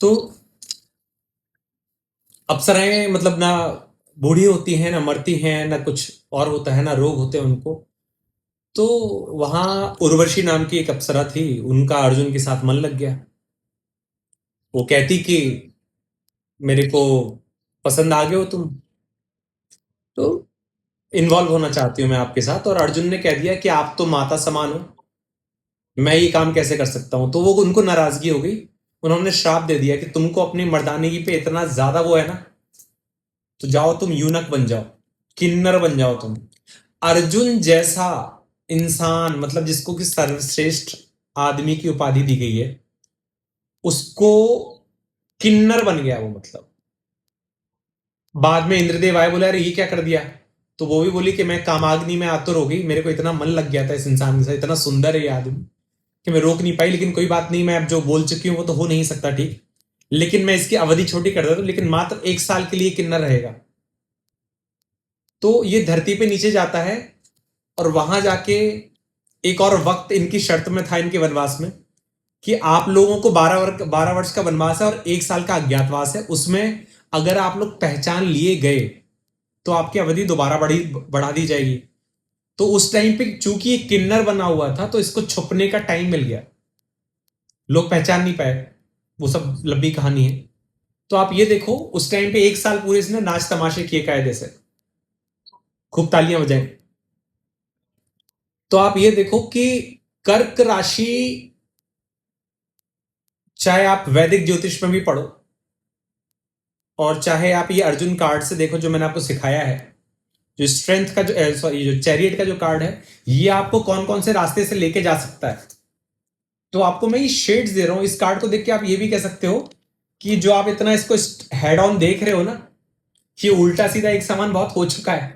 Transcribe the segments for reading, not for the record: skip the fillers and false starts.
तो अप्सराएं मतलब ना बूढ़ी होती हैं, ना मरती हैं, ना कुछ और होता है, ना रोग होते हैं उनको। तो वहां उर्वशी नाम की एक अप्सरा थी, उनका अर्जुन के साथ मन लग गया। वो कहती कि मेरे को पसंद आ गए हो तुम, तो इन्वॉल्व होना चाहती हूँ मैं आपके साथ। और अर्जुन ने कह दिया कि आप तो माता समान हो, मैं ये काम कैसे कर सकता हूं। तो वो उनको नाराजगी हो गई। उन्होंने श्राप दे दिया कि तुमको अपनी मर्दानगी पे इतना ज्यादा वो है ना, तो जाओ तुम यूनक बन जाओ, किन्नर बन जाओ तुम। अर्जुन जैसा इंसान, मतलब जिसको कि सर्वश्रेष्ठ आदमी की उपाधि दी गई है, उसको किन्नर बन गया वो। मतलब बाद में इंद्रदेव आए, बोले अरे ये क्या कर दिया। तो वो भी बोली कि मैं कामाग्नि में आतुर हो गई, मेरे को इतना मन लग गया था इस इंसान के साथ, इतना सुंदर है ये आदमी कि मैं रोक नहीं पाई। लेकिन कोई बात नहीं, मैं अब जो बोल चुकी हूं वो तो हो नहीं सकता, ठीक, लेकिन मैं इसकी अवधि छोटी कर देता हूं, लेकिन मात्र 1 साल के लिए किन्नर रहेगा। तो ये धरती पे नीचे जाता है, और वहां जाके एक और वक्त इनकी शर्त में था, इनके वनवास में, कि आप लोगों को 12 वर्ष का वनवास है और 1 साल का अज्ञातवास है। उसमें अगर आप लोग पहचान लिए गए तो आपकी अवधि दोबारा बढ़ा दी जाएगी। तो उस टाइम पे चूंकि ये किन्नर बना हुआ था, तो इसको छुपने का टाइम मिल गया, लोग पहचान नहीं पाए। वो सब लंबी कहानी है। तो आप ये देखो, उस टाइम पे 1 साल पूरे इसने नाच तमाशे किए कायदे से, खूब तालियां बजाई। तो आप ये देखो कि कर्क राशि, चाहे आप वैदिक ज्योतिष में भी पढ़ो, और चाहे आप ये अर्जुन कार्ड से देखो जो मैंने आपको सिखाया है, जो स्ट्रेंथ का जो सॉरी जो चैरियट का जो कार्ड है, ये आपको कौन कौन से रास्ते से लेके जा सकता है। तो आपको मैं ये शेड्स दे रहा हूं। इस कार्ड को देख के आप ये भी कह सकते हो कि जो आप इतना इसको हेड ऑन देख रहे हो ना, ये उल्टा सीधा एक समान बहुत हो चुका है,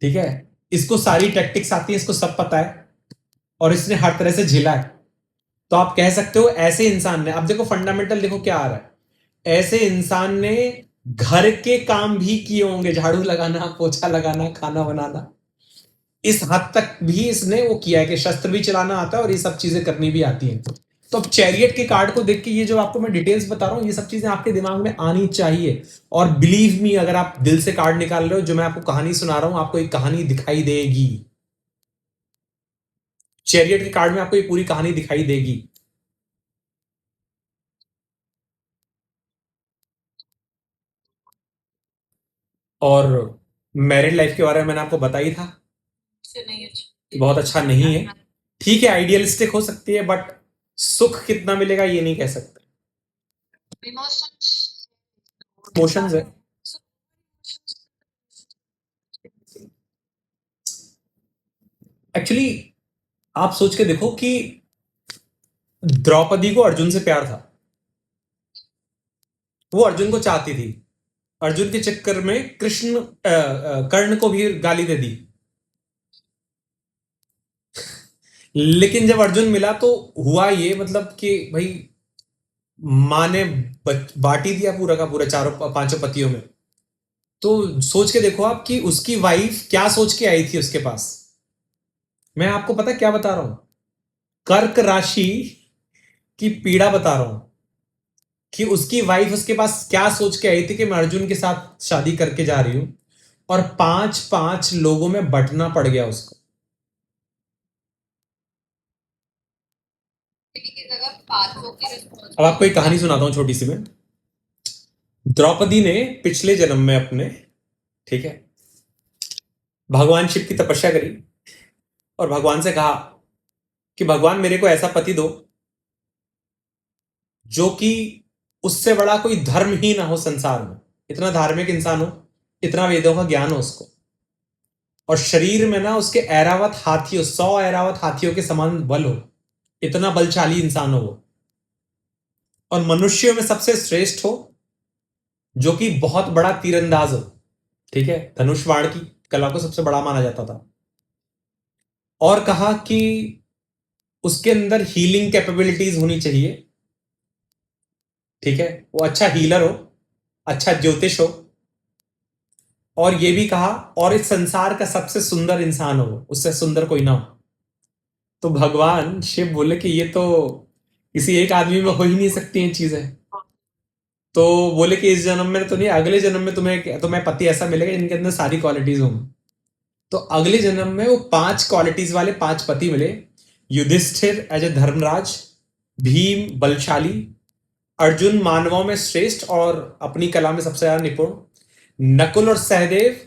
ठीक है। इसको सारी टैक्टिक्स आती है, इसको सब पता है, और इसने हर तरह से झेला है। तो आप कह सकते हो ऐसे इंसान ने, अब देखो फंडामेंटल देखो क्या आ रहा है, ऐसे इंसान ने घर के काम भी किए होंगे, झाड़ू लगाना, पोछा लगाना, खाना बनाना, इस हद तक भी इसने वो किया है कि शस्त्र भी चलाना आता है और ये सब चीजें करनी भी आती हैं। तो अब चैरियट के कार्ड को देख के ये जो आपको मैं डिटेल्स बता रहा हूं, ये सब चीजें आपके दिमाग में आनी चाहिए। और बिलीव मी, अगर आप दिल से कार्ड निकाल रहे हो, जो मैं आपको कहानी सुना रहा हूं, आपको एक कहानी दिखाई देगी। चैरियट के कार्ड में आपको ये पूरी कहानी दिखाई देगी। और मैरिड लाइफ के बारे में मैंने आपको बताई था कि बहुत अच्छा नहीं है। ठीक है, आइडियलिस्टिक हो सकती है, बट सुख कितना मिलेगा ये नहीं कह सकते। इमोशंस है। एक्चुअली आप सोच के देखो कि द्रौपदी को अर्जुन से प्यार था, वो अर्जुन को चाहती थी। अर्जुन के चक्कर में कृष्ण कर्ण को भी गाली दे दी। लेकिन जब अर्जुन मिला तो हुआ ये, मतलब कि भाई माँ ने बांट ही दिया पूरा का पूरा चारों पांचों पतियों में। तो सोच के देखो आप कि उसकी वाइफ क्या सोच के आई थी उसके पास। मैं आपको पता क्या बता रहा हूं, कर्क राशि की पीड़ा बता रहा हूं, कि उसकी वाइफ उसके पास क्या सोच के आई थी कि मैं अर्जुन के साथ शादी करके जा रही हूं, और 5-5 लोगों में बंटना पड़ गया उसको। अब आपको एक कहानी सुनाता हूं छोटी सी मैं। द्रौपदी ने पिछले जन्म में अपने, ठीक है, भगवान शिव की तपस्या करी और भगवान से कहा कि भगवान मेरे को ऐसा पति दो जो कि उससे बड़ा कोई धर्म ही ना हो संसार में, इतना धार्मिक इंसान हो, इतना वेदों का ज्ञान हो उसको, और शरीर में ना उसके ऐरावत हाथियों, 100 ऐरावत हाथियों के समान बल हो, इतना बलशाली इंसान हो वो, और मनुष्यों में सबसे श्रेष्ठ हो, जो कि बहुत बड़ा तीरंदाज हो, ठीक है, धनुष बाण की कला को सबसे बड़ा माना जाता था। और कहा कि उसके अंदर हीलिंग कैपेबिलिटीज होनी चाहिए, ठीक है, वो अच्छा हीलर हो, अच्छा ज्योतिष हो, और ये भी कहा और इस संसार का सबसे सुंदर इंसान हो, उससे सुंदर कोई ना हो। तो भगवान शिव बोले कि ये तो किसी एक आदमी में हो ही नहीं सकती हैं चीजें। तो बोले कि इस जन्म में तो नहीं, अगले जन्म में तुम्हें पति ऐसा मिलेगा जिनके अंदर सारी क्वालिटीज होंगी। तो अगले जन्म में वो 5 क्वालिटीज वाले 5 पति मिले। युधिष्ठिर एज ए धर्मराज, भीम बलशाली, अर्जुन मानवों में श्रेष्ठ और अपनी कला में सबसे ज्यादा निपुण, नकुल और सहदेव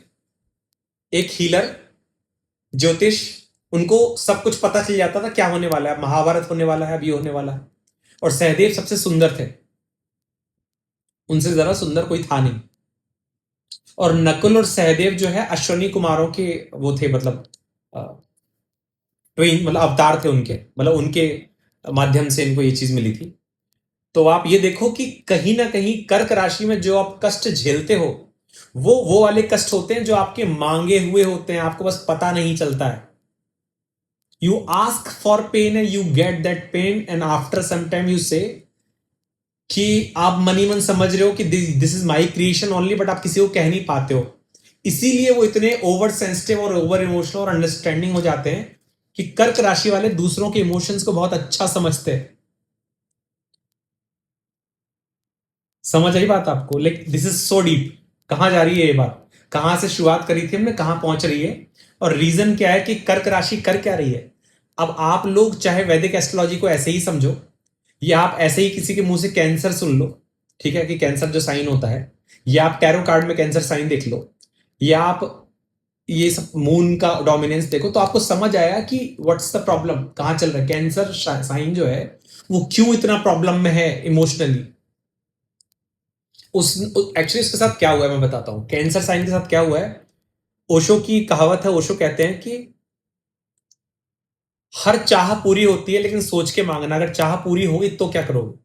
एक हीलर, ज्योतिष, उनको सब कुछ पता चल जाता था क्या होने वाला है, महाभारत होने वाला है, अभी होने वाला है। और सहदेव सबसे सुंदर थे, उनसे ज्यादा सुंदर कोई था नहीं। और नकुल और सहदेव जो है अश्वनी कुमारों के वो थे, मतलब ट्विन, मतलब अवतार थे उनके, मतलब उनके माध्यम से इनको ये चीज मिली थी। तो आप ये देखो कि कहीं ना कहीं कर्क राशि में जो आप कष्ट झेलते हो, वो वाले कष्ट होते हैं जो आपके मांगे हुए होते हैं, आपको बस पता नहीं चलता है। You ask for pen and you get that pen, and after some time you say कि आप मनी मन समझ रहे हो कि this is my creation only, but आप किसी को कह नहीं पाते हो। इसीलिए वो इतने ओवर सेंसिटिव और ओवर इमोशनल और अंडरस्टैंडिंग हो जाते हैं कि कर्क राशि वाले दूसरों के इमोशंस को बहुत अच्छा समझते हैं। समझ आई बात आपको? Like this is so deep. कहां जा रही है ये बात, कहां से शुरुआत करी थी हमने, कहां पहुंच रही है, और रीजन क्या है कि कर्क राशि कर क्या रही है। अब आप लोग चाहे वैदिक एस्ट्रोलॉजी को ऐसे ही समझो, या आप ऐसे ही किसी के मुंह से कैंसर सुन लो, ठीक है, कि कैंसर जो साइन होता है, या आप टैरो कार्ड में कैंसर साइन देख लो, या आप ये सब मून का डोमिनेंस देखो, तो आपको समझ आया कि व्हाट्स द प्रॉब्लम, कहां चल रहा है। कैंसर साइन जो है वो क्यों इतना प्रॉब्लम में है इमोशनली। उस एक्चुअली उसके साथ क्या हुआ है मैं बताता हूं। कैंसर साइन के साथ क्या हुआ है, ओशो की कहावत है, ओशो कहते हैं कि हर चाह पूरी होती है लेकिन सोच के मांगना, अगर चाह पूरी होगी तो क्या करोगे।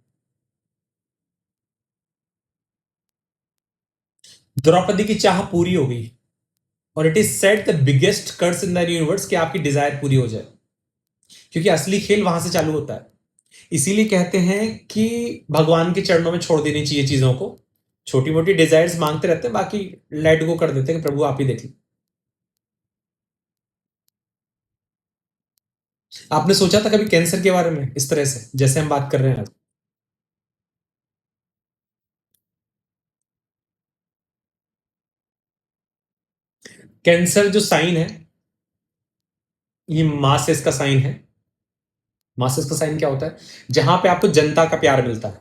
द्रौपदी की चाह पूरी हो गई, और it is said the biggest curse in the universe कि आपकी डिजायर पूरी हो जाए, क्योंकि असली खेल वहां से चालू होता है। इसीलिए कहते हैं कि भगवान के चरणों में छोड़ देनी चाहिए चीजों को। छोटी मोटी डिजायर्स मांगते रहते हैं, बाकी लेट गो कर देते हैं कि प्रभु आप ही देख लो। आपने सोचा था कभी कैंसर के बारे में इस तरह से जैसे हम बात कर रहे हैं? कैंसर जो साइन है, ये मासेस का साइन है। मासेस का साइन क्या होता है? जहां पे आपको जनता का प्यार मिलता है,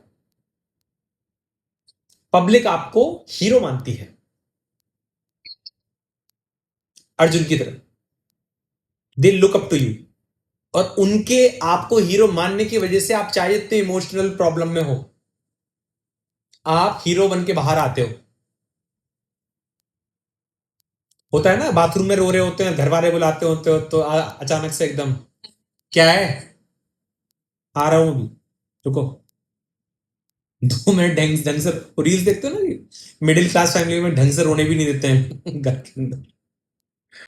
पब्लिक आपको हीरो मानती है, अर्जुन की तरह। They look up to you, और उनके आपको हीरो मानने की वजह से आप चाहे इतने इमोशनल प्रॉब्लम में हो, आप हीरो बन के बाहर आते हो। होता है ना, बाथरूम में रो रहे होते हैं, घर वाले बुलाते होते हो, तो अचानक से एकदम, क्या है, आ रहा हूं अभी, रुको। 2 मिनट ढंग ढंग से रील्स देखते हो ना, मिडिल क्लास फैमिली में ढंग से रोने भी नहीं देते हैं घर के अंदर।